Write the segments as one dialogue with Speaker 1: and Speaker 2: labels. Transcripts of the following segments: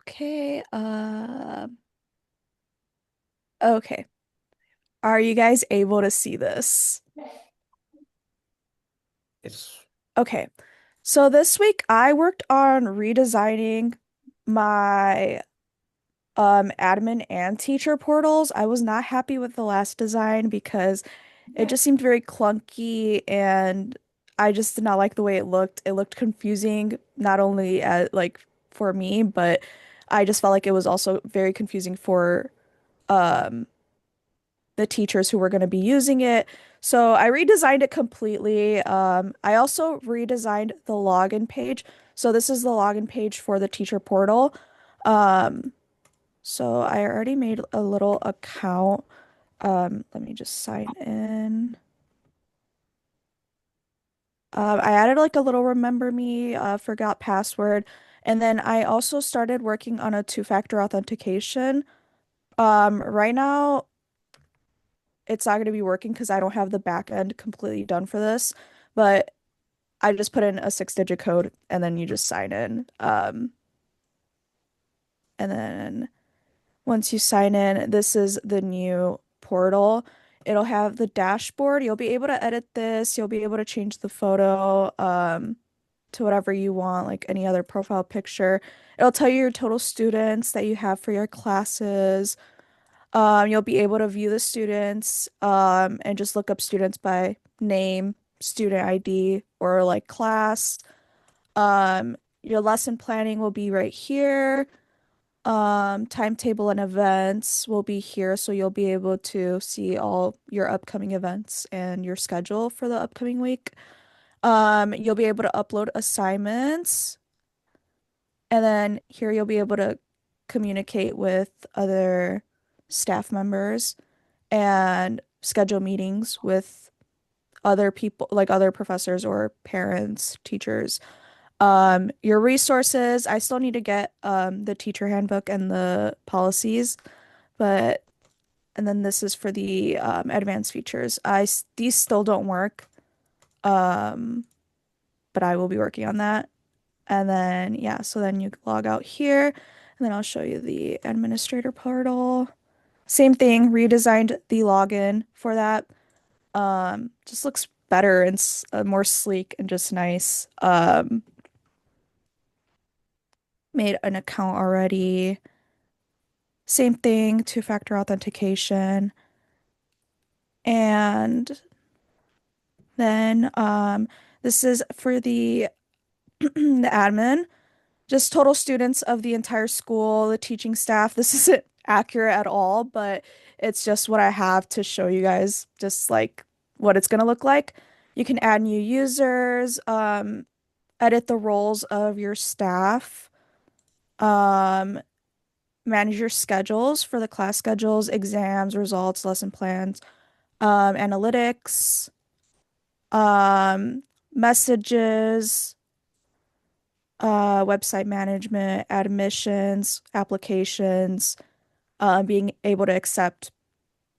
Speaker 1: Okay, okay. Are you guys able to see this?
Speaker 2: It's
Speaker 1: Okay. So this week I worked on redesigning my admin and teacher portals. I was not happy with the last design because it just seemed very clunky and I just did not like the way it looked. It looked confusing, not only for me, but I just felt like it was also very confusing for um the teachers who were going to be using it. So I redesigned it completely. I also redesigned the login page. So this is the login page for the teacher portal. Um, so I already made a little account. Let me just sign in. I added like a little remember me, forgot password, and then I also started working on a two-factor authentication. Right now it's not going to be working because I don't have the back end completely done for this, but I just put in a six-digit code and then you just sign in. And then once you sign in, this is the new portal. It'll have the dashboard. You'll be able to edit this. You'll be able to change the photo to whatever you want, like any other profile picture. It'll tell you your total students that you have for your classes. You'll be able to view the students and just look up students by name, student ID, or like class. Your lesson planning will be right here. Timetable and events will be here, so you'll be able to see all your upcoming events and your schedule for the upcoming week. You'll be able to upload assignments, and then here you'll be able to communicate with other staff members and schedule meetings with other people, like other professors or parents, teachers. Your resources, I still need to get the teacher handbook and the policies, but and then this is for the advanced features. These still don't work, um, but I will be working on that. And then yeah, so then you log out here, and then I'll show you the administrator portal. Same thing, redesigned the login for that. Just looks better and more sleek and just nice. Made an account already. Same thing, two-factor authentication. And then this is for the the admin, just total students of the entire school, the teaching staff. This isn't accurate at all, but it's just what I have to show you guys, just like what it's gonna look like. You can add new users, edit the roles of your staff, um, manage your schedules for the class schedules, exams, results, lesson plans, analytics, um, messages, website management, admissions, applications, being able to accept,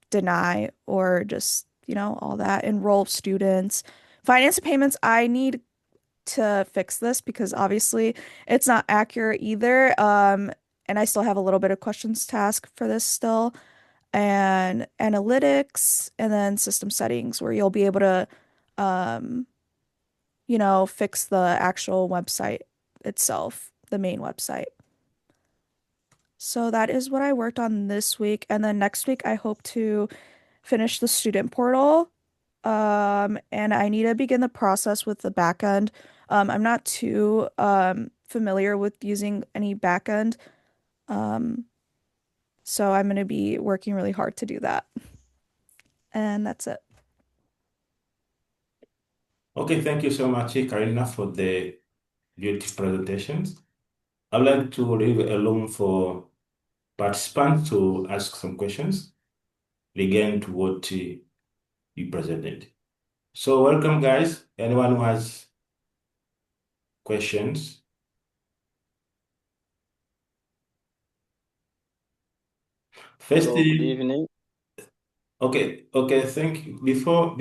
Speaker 1: deny, or just, all that, enroll students. Finance and payments, I need to fix this because obviously it's not accurate either. And I still have a little bit of questions to ask for this still. And analytics, and then system settings where you'll be able to, um, fix the actual website itself, the main website. So that is what I worked on this week. And then next week, I hope to finish the student portal. And I need to begin the process with the back end. I'm not too familiar with using any back end. Um, so I'm going to be working really hard to do that. And that's it.
Speaker 2: okay. Thank you so much, Karina, for the beautiful presentations. I'd like to leave a room for participants to ask some questions regarding to what you presented. So welcome, guys. Anyone who has questions?
Speaker 3: Hello, good
Speaker 2: Firstly,
Speaker 3: evening.
Speaker 2: okay. Thank you. Before,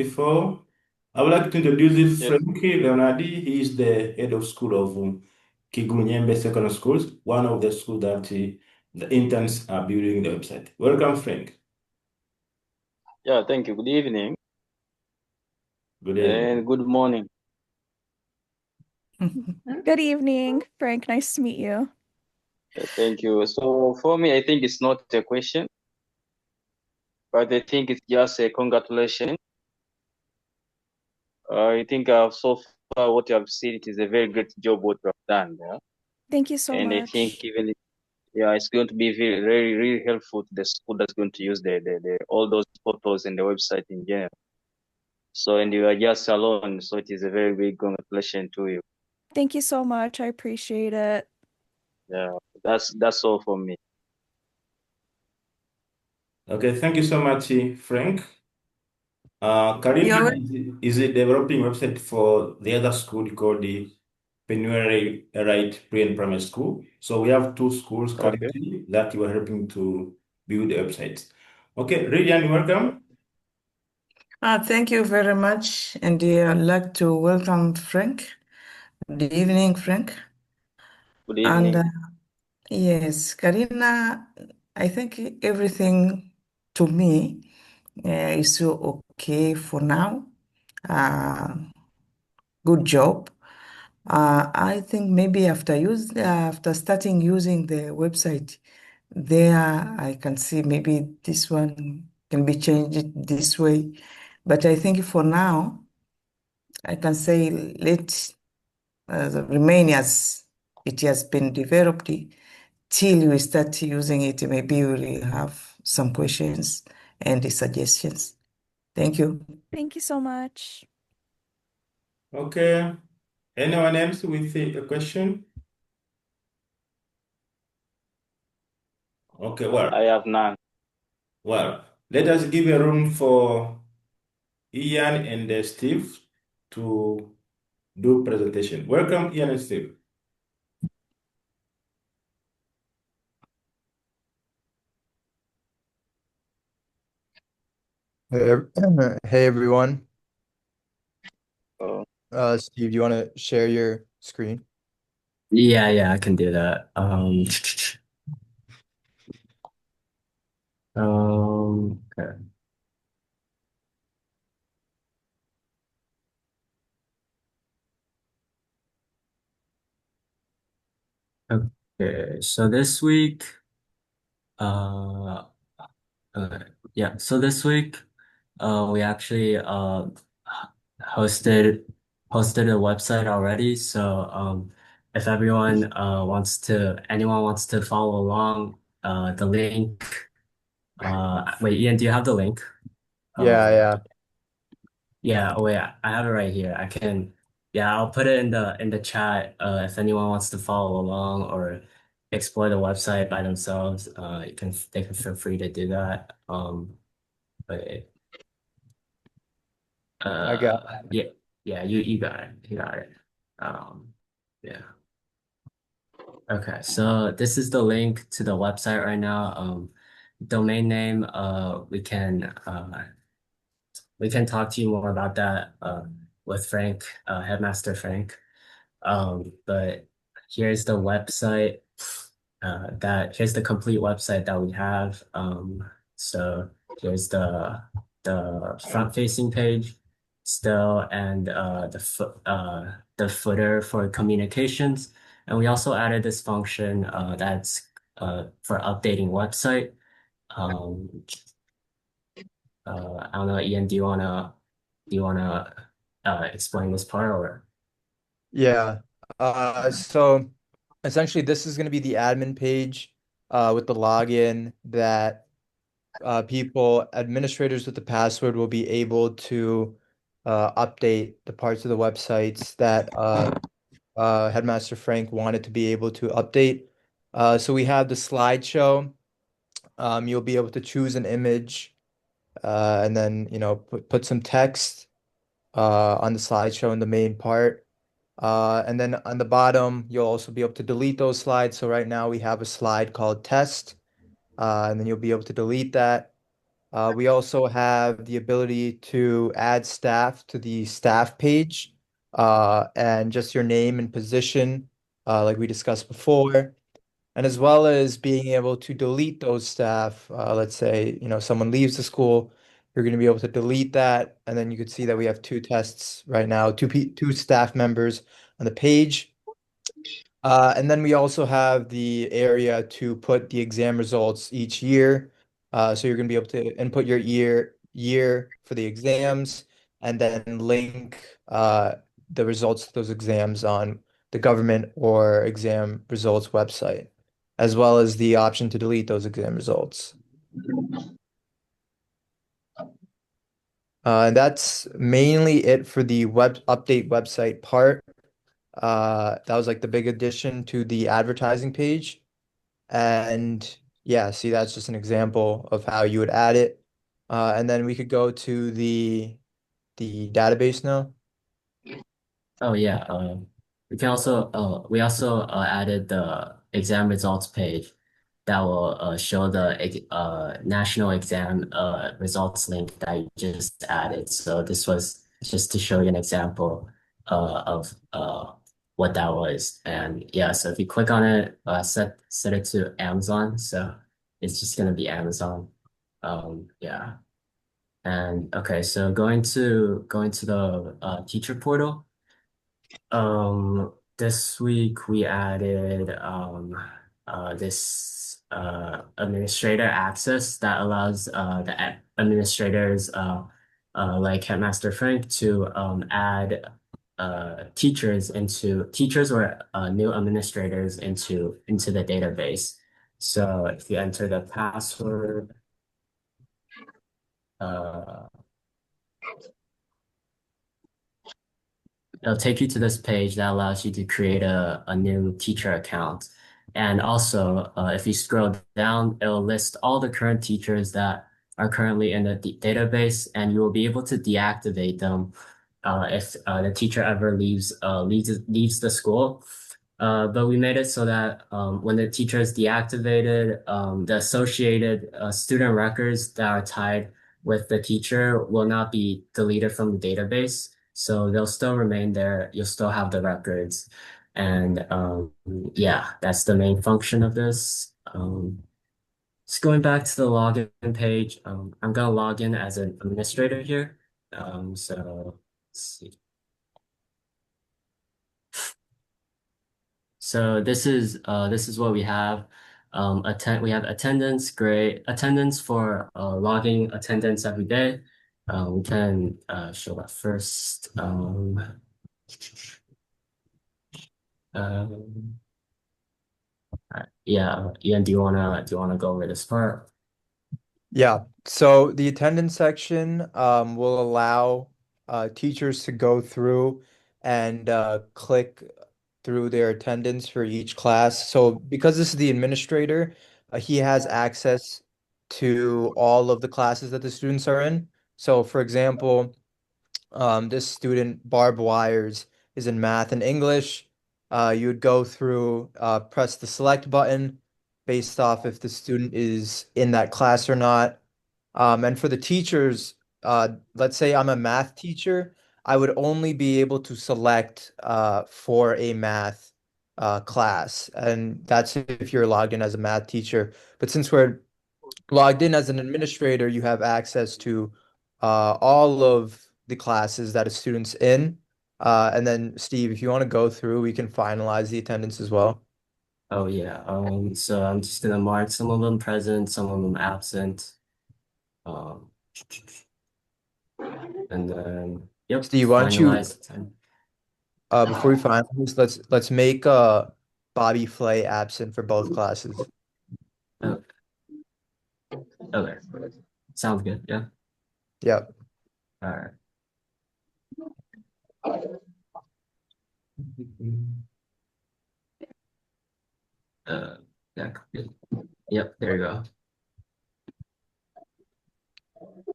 Speaker 2: I would like to introduce you
Speaker 3: Yes,
Speaker 2: Frankie Leonardi. He is the head of School of Kigunyembe Secondary Schools, one of the schools that the interns are building the website. Welcome, Frank.
Speaker 3: Yeah, thank you. Good evening
Speaker 2: Good evening.
Speaker 3: and good morning.
Speaker 1: Good evening, Frank. Nice to meet you.
Speaker 3: Thank you. So for me, I think it's not a question, but I think it's just a congratulations. I think so far what you have seen, it is a very great job what you have done. Yeah?
Speaker 1: Thank you so
Speaker 3: And I think
Speaker 1: much.
Speaker 3: even yeah, it's going to be very, very, really helpful to the school that's going to use the all those photos and the website in general. So and you are just alone, so it is a very big congratulations to you.
Speaker 1: Thank you so much. I appreciate it.
Speaker 3: Yeah, that's all for me.
Speaker 2: Okay, thank you so much, Frank. Karina
Speaker 4: You're
Speaker 2: is a developing website for the other school called the Penuary Right Pre and Primary School. So we have two schools
Speaker 3: Okay.
Speaker 2: currently that we are helping to build the websites. Okay, Radian, welcome.
Speaker 4: Thank you very much, and I'd like to welcome Frank. Good evening, Frank.
Speaker 3: Good
Speaker 4: And
Speaker 3: evening.
Speaker 4: yes, Karina, I think everything to me is so okay for now. Uh, Good job. I think maybe after starting using the website, there I can see maybe this one can be changed this way. But I think for now, I can say let remain as it has been developed till we start using it. Maybe we'll have some questions and suggestions. Thank you.
Speaker 1: Thank you so much.
Speaker 2: Okay, anyone else with a question? Okay,
Speaker 3: I have none.
Speaker 2: let us give a room for Ian and Steve to do presentation. Welcome, Ian and Steve.
Speaker 5: Hey everyone.
Speaker 3: Uh,
Speaker 5: Steve, do you want to share your screen?
Speaker 6: Yeah, I can do that. Okay. Okay, so this week, uh, okay. Yeah, so this week, we actually hosted a website already. So if anyone wants to follow along, the link. Wait, Ian, do you have the link?
Speaker 5: Yeah,
Speaker 6: Um,
Speaker 5: yeah.
Speaker 6: Yeah, oh yeah, I have it right here. Yeah, I'll put it in the chat. If anyone wants to follow along or explore the website by themselves, they can feel free to do that. But
Speaker 5: I got
Speaker 6: yeah, yeah, you got it, you got it. Um, yeah. Okay, so this is the link to the website right now. Domain name. We can talk to you more about that with Frank, Headmaster Frank. But here's the website here's the complete website that we have. So here's the front facing page still and the footer for communications. And we also added this function that's for updating website. Um, I don't know, Ian, do you wanna explain this part or?
Speaker 5: yeah. So essentially this is going to be the admin page with the login that administrators with the password will be able to update the parts of the websites that Headmaster Frank wanted to be able to update. So we have the slideshow. You'll be able to choose an image and then, put some text on the slideshow in the main part. And then on the bottom, you'll also be able to delete those slides. So right now we have a slide called test, and then you'll be able to delete that. We also have the ability to add staff to the staff page, and just your name and position. like we discussed before, and as well as being able to delete those staff. Let's say, someone leaves the school, you're going to be able to delete that, and then you could see that we have two tests right now, two staff members on the page. And then we also have the area to put the exam results each year. So you're going to be able to input your year for the exams and then link the results to those exams on the government or exam results website, as well as the option to delete those exam results. And that's mainly it for the update website part. That was like the big addition to the advertising page. And yeah, see, that's just an example of how you would add it. And then we could go to the database now.
Speaker 6: Oh yeah, we also added the exam results page that will show the national exam results link that you just added. So this was just to show you an example of what that was. And yeah, so if you click on it, set it to Amazon. So it's just gonna be Amazon. Yeah. And okay, so going to the teacher portal. This week we added this administrator access that allows the administrators like Headmaster Frank to add teachers or new administrators into the database. So if you enter the password, uh, it'll take you to this page that allows you to create a new teacher account. And also, if you scroll down, it'll list all the current teachers that are currently in the database, and you will be able to deactivate them if the teacher ever leaves the school. But we made it so that when the teacher is deactivated, the associated student records that are tied with the teacher will not be deleted from the database. So they'll still remain there. You'll still have the records. And yeah, that's the main function of this. Just going back to the login page, I'm gonna log in as an administrator here. So let's see. So this is what we have. We have attendance, great attendance for logging attendance every day. We can show that first. Um, yeah, Ian, do you wanna go over this part?
Speaker 5: Yeah. So the attendance section will allow teachers to go through and click through their attendance for each class. So because this is the administrator, he has access to all of the classes that the students are in. So for example, this student, Barb Wires, is in math and English. You would go through, press the select button based off if the student is in that class or not. And for the teachers, let's say I'm a math teacher, I would only be able to select for a math class. And that's if you're logged in as a math teacher. But since we're logged in as an administrator, you have access to all of the classes that a student's in. And then, Steve, if you want to go through, we can finalize the attendance as well.
Speaker 6: Oh yeah. So I'm just gonna mark some of them present, some of them absent. Um, and then yep,
Speaker 5: Steve, why don't you,
Speaker 6: finalize attendance.
Speaker 5: before we finalize, let's make Bobby Flay absent for both classes.
Speaker 6: Oh, okay. Sounds good. Yeah.
Speaker 5: Yep.
Speaker 6: All right. Uh, yeah. Yep. There you go.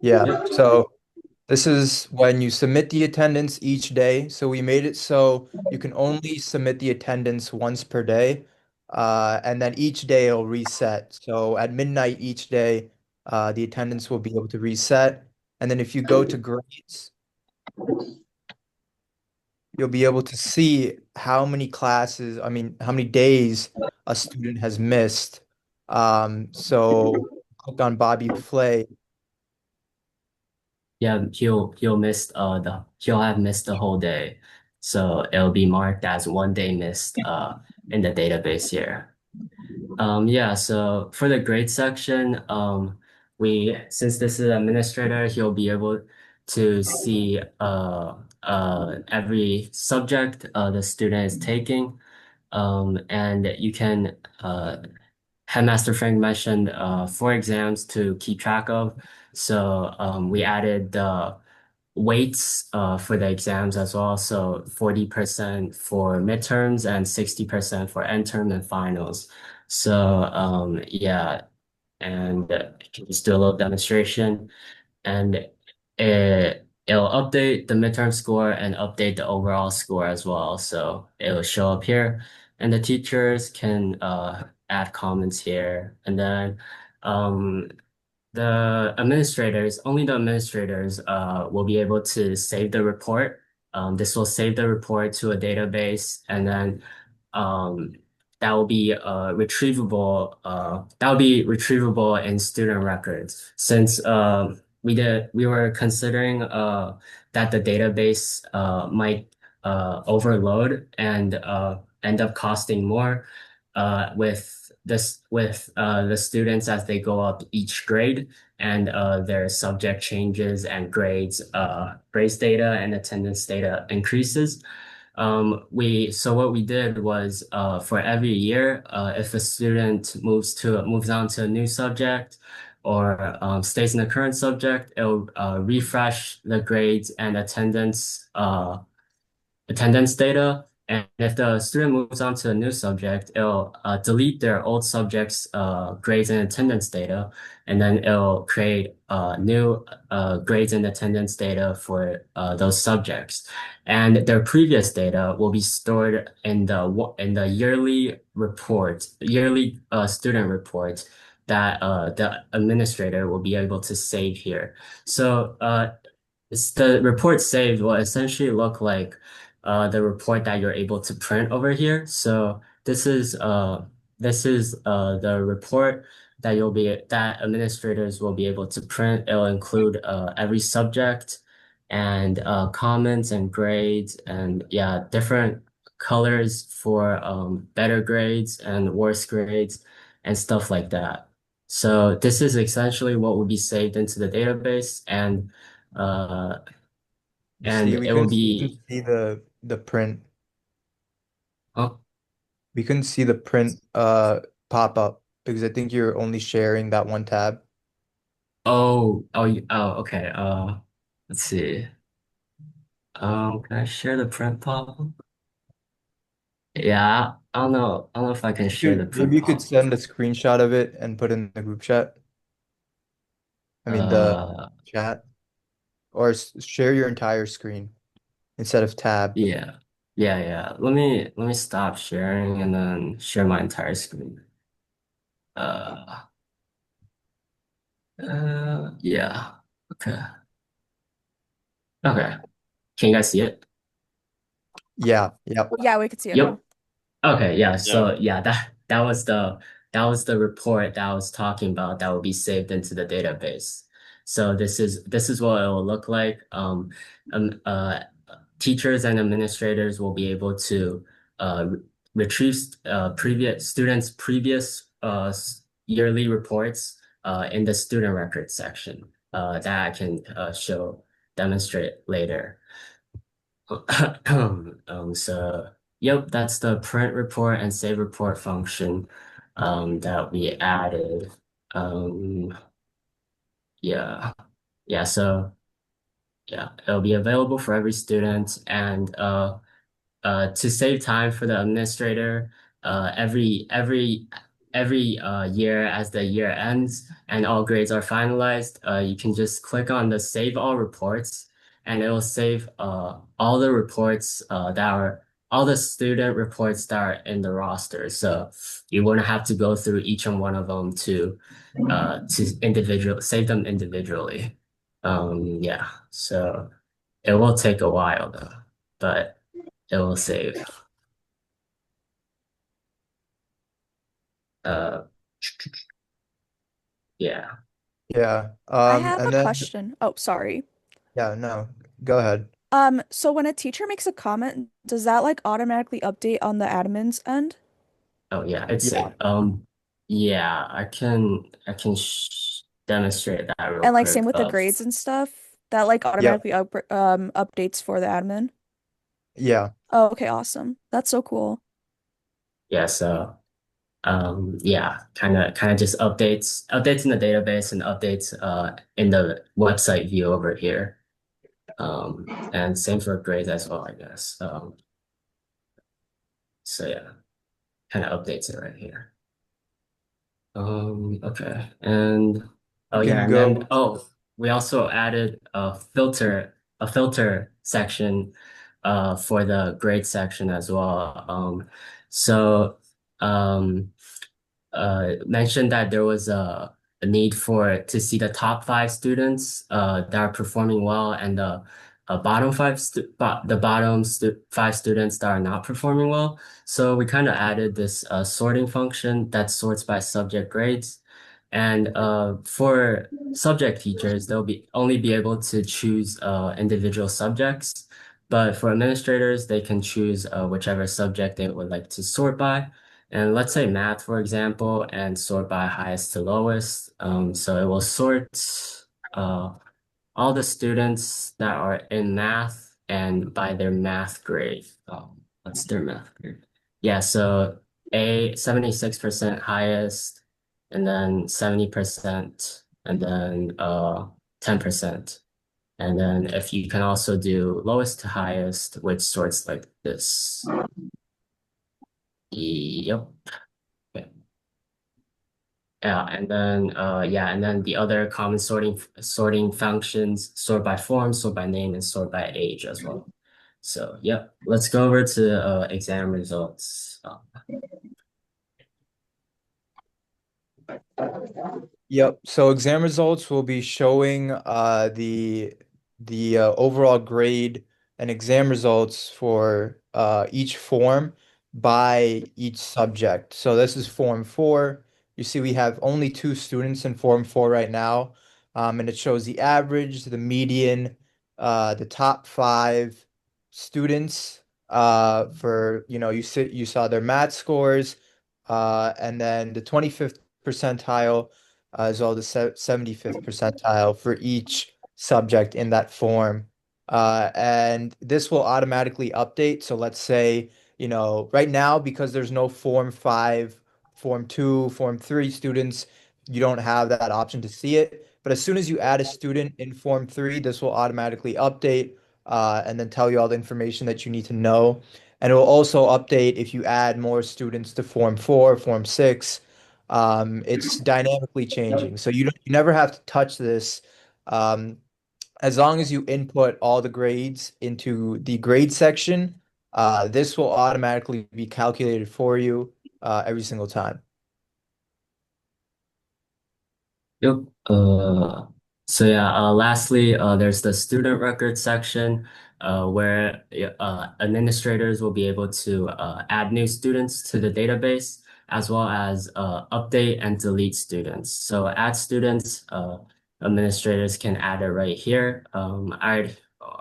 Speaker 5: Yeah.
Speaker 6: Yep.
Speaker 5: So this is when you submit the attendance each day. So we made it so you can only submit the attendance once per day. And then each day it'll reset. So at midnight each day, the attendance will be able to reset. And then if you go to grades, you'll be able to see how many classes, I mean, how many days a student has missed. So click on Bobby Flay.
Speaker 6: Yeah, he'll have missed the whole day. So it'll be marked as 1 day missed in the database here. Yeah, so for the grade section, we since this is administrator, he'll be able to see every subject the student is taking. And you can Headmaster Frank mentioned 4 exams to keep track of. So we added the weights for the exams as well. So 40% for midterms and 60% for end term and finals. So yeah, and you can just do a little demonstration, and it'll update the midterm score and update the overall score as well. So it'll show up here, and the teachers can add comments here, and then um, only the administrators will be able to save the report. This will save the report to a database, and then um, that will be retrievable in student records. Since we were considering that the database might overload and end up costing more with the students as they go up each grade, and their subject changes and grades data and attendance data increases. So what we did was for every year, if a student moves on to a new subject or stays in the current subject, it'll refresh the grades and attendance data. And if the student moves on to a new subject, it'll delete their old subject's grades and attendance data, and then it'll create new grades and attendance data for those subjects. And their previous data will be stored in the yearly student report that the administrator will be able to save here. So the report saved will essentially look like the report that you're able to print over here. So this is the report that administrators will be able to print. It'll include every subject and comments and grades, and yeah, different colors for better grades and worse grades and stuff like that. So this is essentially what will be saved into the database, uh, and
Speaker 5: See,
Speaker 6: it will
Speaker 5: we couldn't
Speaker 6: be.
Speaker 5: see the print.
Speaker 6: Oh,
Speaker 5: We couldn't see the print pop up because I think you're only sharing that one tab.
Speaker 6: okay. Let's see. Can I share the print pop? Yeah, I don't know. I don't know if I can share the print
Speaker 5: Maybe you could
Speaker 6: pop.
Speaker 5: send a screenshot of it and put in the group chat. I mean the
Speaker 6: Uh,
Speaker 5: chat, or share your entire screen instead of tab.
Speaker 6: yeah, yeah. Let me stop sharing and then share my entire screen. Uh, yeah. Okay. Okay. Can you guys see it?
Speaker 5: Yeah, yep.
Speaker 1: Yeah, we could see it now.
Speaker 6: Yep. Okay, yeah.
Speaker 3: Yeah.
Speaker 6: So yeah, that was the report that I was talking about that will be saved into the database. So this is what it will look like. Um, uh, Teachers and administrators will be able to re retrieve previous yearly reports in the student record section that I can demonstrate later. So yep, that's the print report and save report function that we added. Um, yeah, yeah. So yeah, it'll be available for every student, and to save time for the administrator, every year as the year ends and all grades are finalized, you can just click on the Save All Reports, and it will save all the reports all the student reports that are in the roster. So you won't have to go through each and one of them to save them individually. Yeah. So it will take a while though, but it will save. Uh, yeah.
Speaker 5: Yeah.
Speaker 1: I have a
Speaker 5: And then
Speaker 1: question. Oh, sorry.
Speaker 5: yeah, no, go ahead.
Speaker 1: So when a teacher makes a comment, does that like automatically update on the admin's end?
Speaker 6: Oh yeah, it's
Speaker 5: Yeah.
Speaker 6: safe. Yeah, I can sh demonstrate that real
Speaker 1: And like same
Speaker 6: quick.
Speaker 1: with the grades and stuff, that like
Speaker 5: Yep.
Speaker 1: automatically updates for the admin.
Speaker 5: Yeah.
Speaker 1: Oh, okay, awesome. That's so cool.
Speaker 6: Yeah, so yeah, kind of just updates in the database and updates in the website view over here. And same for grades as well, I guess. So yeah, kind of updates it right here. Okay. And
Speaker 5: You
Speaker 6: oh yeah,
Speaker 5: can
Speaker 6: and then
Speaker 5: go.
Speaker 6: we also added a filter section for the grade section as well. So um mentioned that there was a need for to see the top five students that are performing well and the five students that are not performing well. So we kind of added this sorting function that sorts by subject grades. And for subject teachers, they'll be only be able to choose individual subjects. But for administrators, they can choose whichever subject they would like to sort by. And let's say math, for example, and sort by highest to lowest. So it will sort uh, all the students that are in math and by their math grade. What's their math grade? Yeah, so 76% highest, and then 70%, and then 10%. And then if you can also do lowest to highest, which sorts like this. Yep. Okay. And then the other common sorting functions, sort by form, sort by name, and sort by age as well. So yep, let's go over to exam results.
Speaker 5: Yep. So exam results will be showing the overall grade and exam results for each form by each subject. So this is Form 4. You see we have only two students in Form 4 right now. And it shows the average, the median, the top five students for, you saw their math scores, and then the 25th percentile as well as the 75th percentile for each subject in that form. And this will automatically update. So let's say, right now, because there's no Form 5, Form 2, Form 3 students, you don't have that option to see it. But as soon as you add a student in Form 3, this will automatically update and then tell you all the information that you need to know. And it will also update if you add more students to Form 4, Form 6. It's dynamically changing. So you never have to touch this. Um, as long as you input all the grades into the grade section, this will automatically be calculated for you every single time.
Speaker 6: Yep. So yeah, lastly, there's the student record section, where administrators will be able to add new students to the database, as well as update and delete students. So add students, administrators can add it right here.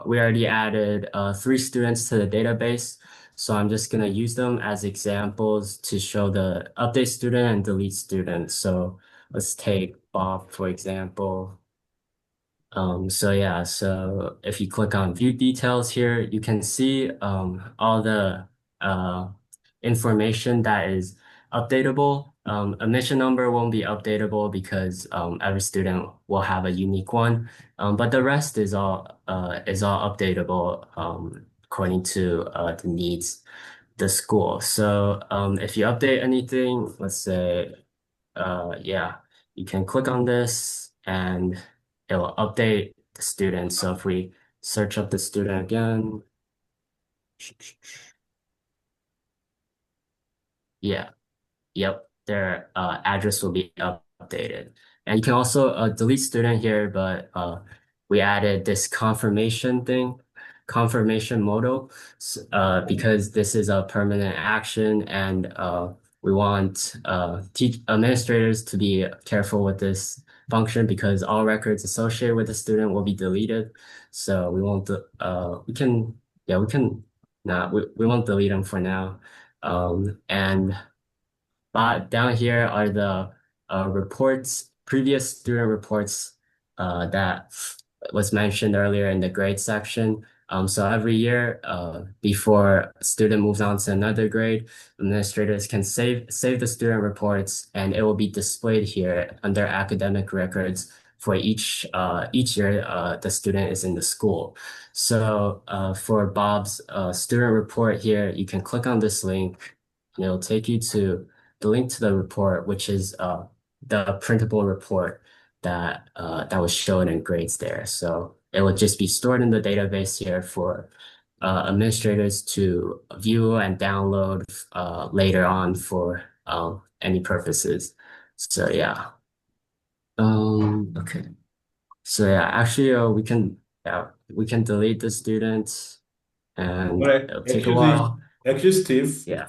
Speaker 6: We already added three students to the database. So I'm just gonna use them as examples to show the update student and delete student. So let's take Bob, for example. So yeah, so if you click on view details here, you can see all the uh, information that is updatable. Admission number won't be updatable because every student will have a unique one. But the rest is all updatable according to the needs of the school. So if you update anything, let's say yeah, you can click on this and it will update the student. So if we search up the student again, yeah, yep, their address will be updated. And you can also delete student here, but we added this confirmation thing. confirmation modal, because this is a permanent action, and we want teach administrators to be careful with this function because all records associated with the student will be deleted. So we won't we can not we won't delete them for now. And down here are the reports, previous student reports that was mentioned earlier in the grade section. So every year, before a student moves on to another grade, administrators can save the student reports, and it will be displayed here under academic records for each year the student is in the school. So for Bob's student report here, you can click on this link, and it'll take you to the link to the report, which is the printable report that was shown in grades there. So it will just be stored in the database here for administrators to view and download later on for any purposes. So yeah. Okay. So yeah, actually we can delete the students, and
Speaker 2: All right.
Speaker 6: it'll take a while.
Speaker 2: Excuse Steve.
Speaker 6: Yeah.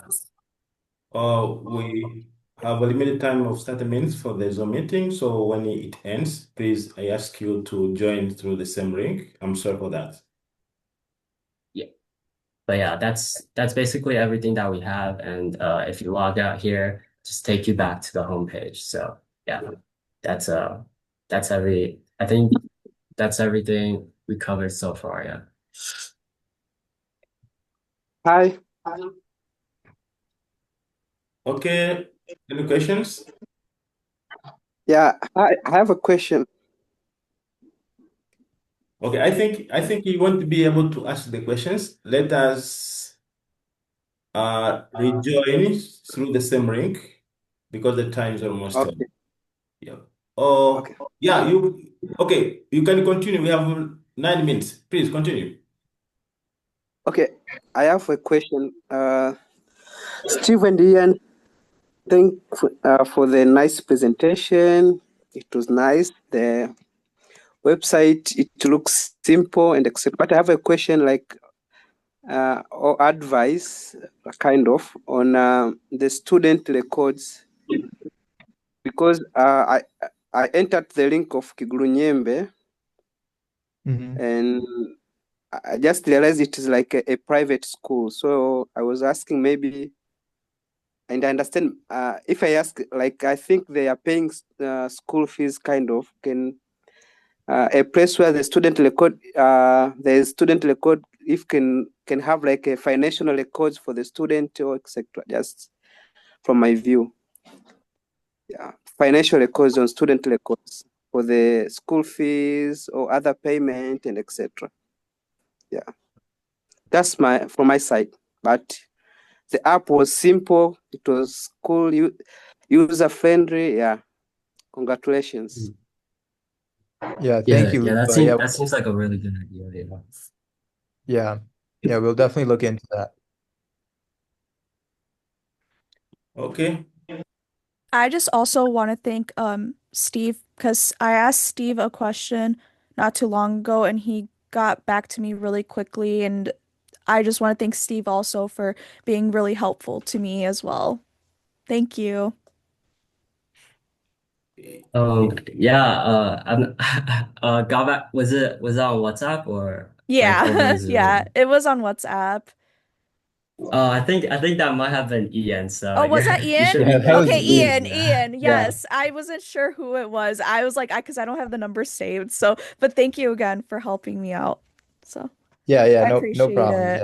Speaker 2: We have a limited time of 30 minutes for the Zoom meeting. So when it ends, please, I ask you to join through the same link. I'm sorry for that.
Speaker 6: Yeah. But yeah, that's basically everything that we have. And if you log out here, just take you back to the homepage. So yeah, that's I think that's everything we covered so far. Yeah.
Speaker 7: Hi.
Speaker 2: Okay. Any questions?
Speaker 7: Yeah, I have a question.
Speaker 2: Okay, I think you want to be able to ask the questions. Let us rejoin through the same link because the time is almost up.
Speaker 7: Okay.
Speaker 2: Yeah. Oh,
Speaker 7: Okay.
Speaker 2: yeah, okay, you can continue. We have 9 minutes. Please continue.
Speaker 7: Okay. I have a question. Steve and Ian, thank for the nice presentation. It was nice. The website, it looks simple and etc. But I have a question or advice, kind of, on the student records, because I entered the link of Kigurunyembe and I just realized it is like a private school. So I was asking maybe, and I understand if I ask, like, I think they are paying school fees, kind of, can a place where the student record, if can have like a financial records for the student or etc. Just from my view, yeah, financial records on student records for the school fees or other payment and etc. Yeah, that's from my side. But the app was simple. It was cool, user friendly. Yeah, congratulations.
Speaker 5: Yeah, thank you,
Speaker 6: Yeah,
Speaker 5: Lupa.
Speaker 6: that seems like a really good idea.
Speaker 5: Yeah, we'll definitely look into that.
Speaker 2: Okay.
Speaker 1: I just also want to thank Steve because I asked Steve a question not too long ago and he got back to me really quickly, and I just want to thank Steve also for being really helpful to me as well. Thank you.
Speaker 6: Yeah, got back, was it on WhatsApp or like over
Speaker 1: Yeah, yeah,
Speaker 6: Zoom?
Speaker 1: it was on WhatsApp.
Speaker 6: I think that might have been Ian, so
Speaker 1: Oh, was that
Speaker 6: you
Speaker 1: Ian?
Speaker 6: should
Speaker 5: Yeah,
Speaker 6: be
Speaker 5: that was
Speaker 1: Okay,
Speaker 6: thanking
Speaker 5: Ian.
Speaker 6: Ian.
Speaker 1: Ian,
Speaker 6: Yeah.
Speaker 1: yes. I wasn't sure who it was. I was like, because I don't have the number saved. So, but thank you again for helping me out. So,
Speaker 5: Yeah,
Speaker 1: I
Speaker 5: no
Speaker 1: appreciate
Speaker 5: problem.
Speaker 1: it.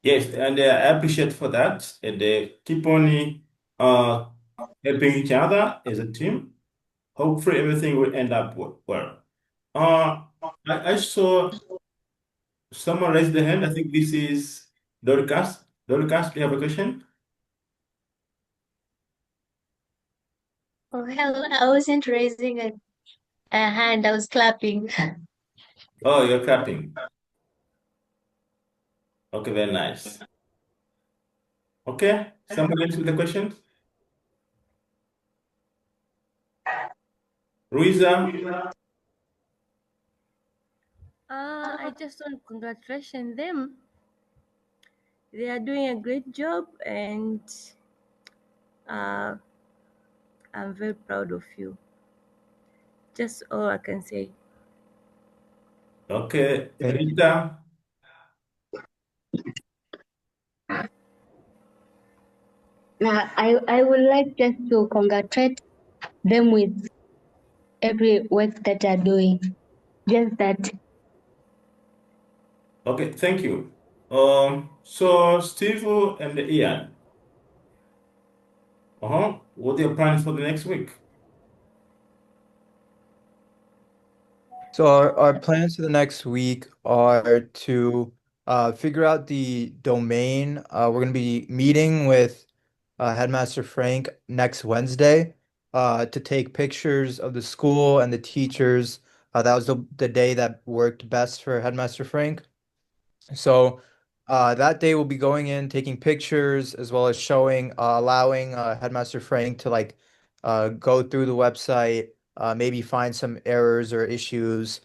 Speaker 5: Yeah.
Speaker 2: Yes, and I appreciate for that. And keep on helping each other as a team. Hopefully everything will end up well. I saw someone raise their hand. I think this is Dorcas. Dorcas, do you have a question?
Speaker 8: Oh, hello. I wasn't raising a hand, I was clapping.
Speaker 2: Oh, you're clapping. Okay, very nice. Okay, somebody else with a question? Ruiza?
Speaker 9: I just want to congratulate them. They are doing a great job, and I'm very proud of you. Just all I can say.
Speaker 2: Okay,
Speaker 5: Thank you.
Speaker 2: Rita.
Speaker 8: I would like just to congratulate them with every work that they're doing. Just that.
Speaker 2: Okay, thank you. So Steve and Ian, what are your plans for the next week?
Speaker 5: So our plans for the next week are to figure out the domain. We're going to be meeting with Headmaster Frank next Wednesday to take pictures of the school and the teachers. That was the day that worked best for Headmaster Frank. So that day we'll be going in, taking pictures, as well as showing, allowing Headmaster Frank to like go through the website, maybe find some errors or issues,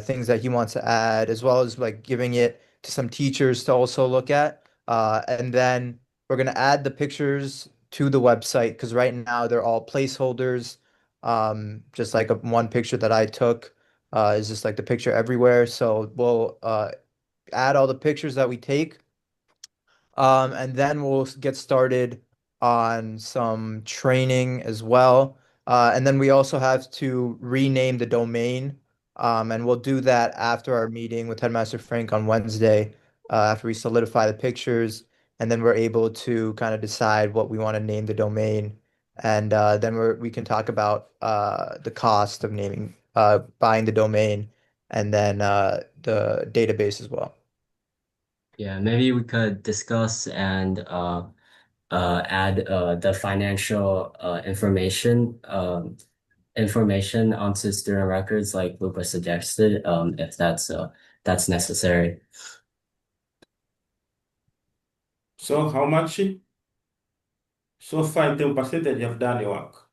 Speaker 5: things that he wants to add, as well as like giving it to some teachers to also look at. And then we're gonna add the pictures to the website because right now they're all placeholders. Just like one picture that I took is just like the picture everywhere. So we'll add all the pictures that we take. And then we'll get started on some training as well. And then we also have to rename the domain. And we'll do that after our meeting with Headmaster Frank on Wednesday, after we solidify the pictures. And then we're able to kind of decide what we want to name the domain. And then we can talk about the cost of buying the domain, and then the database as well.
Speaker 6: Yeah, maybe we could discuss and add the financial information onto student records like Lupa suggested, if that's necessary.
Speaker 2: So how much? So far, in 10% you have done your work.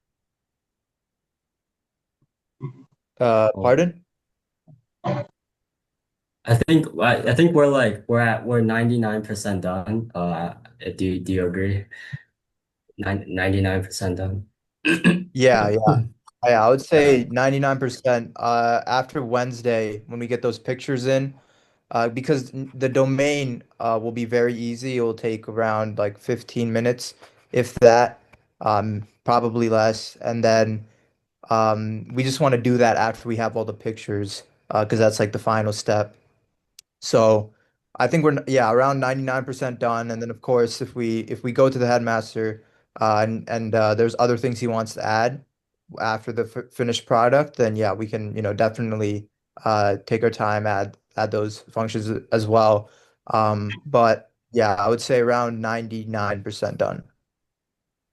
Speaker 5: Pardon?
Speaker 6: I think we're 99% done. Do you agree? 99% done.
Speaker 5: Yeah, I would say 99%. After Wednesday, when we get those pictures in, because the domain will be very easy. It will take around like 15 minutes, if that, probably less. And then we just want to do that after we have all the pictures, because that's like the final step. So I think we're yeah around 99% done. And then of course if we go to the headmaster and there's other things he wants to add after the f finished product, then yeah we can definitely take our time, add those functions as well. But yeah, I would say around 99% done.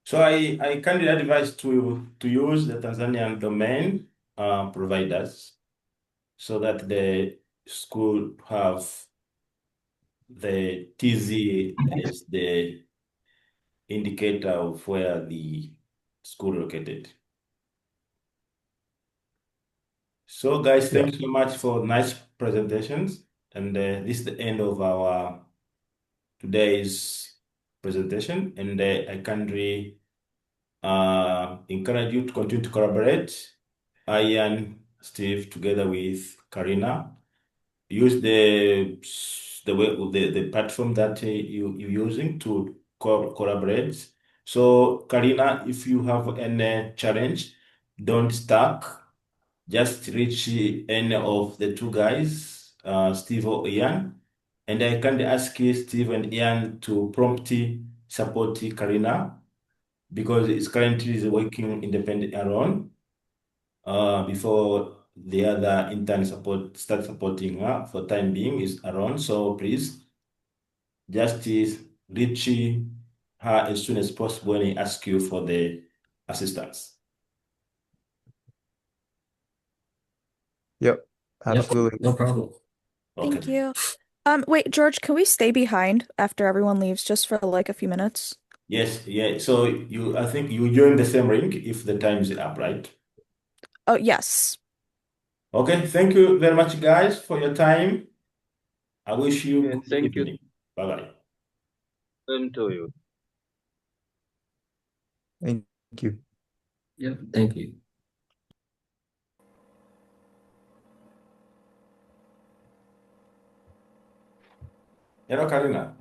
Speaker 2: So I kindly advise to use the Tanzanian domain providers so that the school have the TZ as the indicator of where the school located. So guys,
Speaker 5: Yeah.
Speaker 2: thank you so much for nice presentations. And this is the end of our today's presentation. And I kindly encourage you to continue to collaborate. Ian, Steve, together with Karina, use the platform that you're using to collaborate. So, Karina, if you have any challenge, don't stuck. Just reach any of the two guys, Steve or Ian, and I can ask Steve and Ian to promptly support Karina because it's currently is working independent alone before the other intern start supporting her for time being is around. So please just reach her as soon as possible when I ask you for the assistance.
Speaker 5: Yep.
Speaker 6: Yep,
Speaker 5: Absolutely.
Speaker 6: no problem.
Speaker 1: Thank
Speaker 2: Okay.
Speaker 1: you. Wait, George, can we stay behind after everyone leaves just for like a few minutes?
Speaker 2: Yes, yeah. So I think you join the same ring if the time is up, right?
Speaker 1: Oh, yes.
Speaker 2: Okay, thank you very much, guys, for your time. I wish you
Speaker 3: Okay,
Speaker 2: good
Speaker 3: thank you.
Speaker 2: evening. Bye-bye.
Speaker 3: Same to you.
Speaker 5: Thank you.
Speaker 6: Yep, thank you.
Speaker 2: Hello, Karina.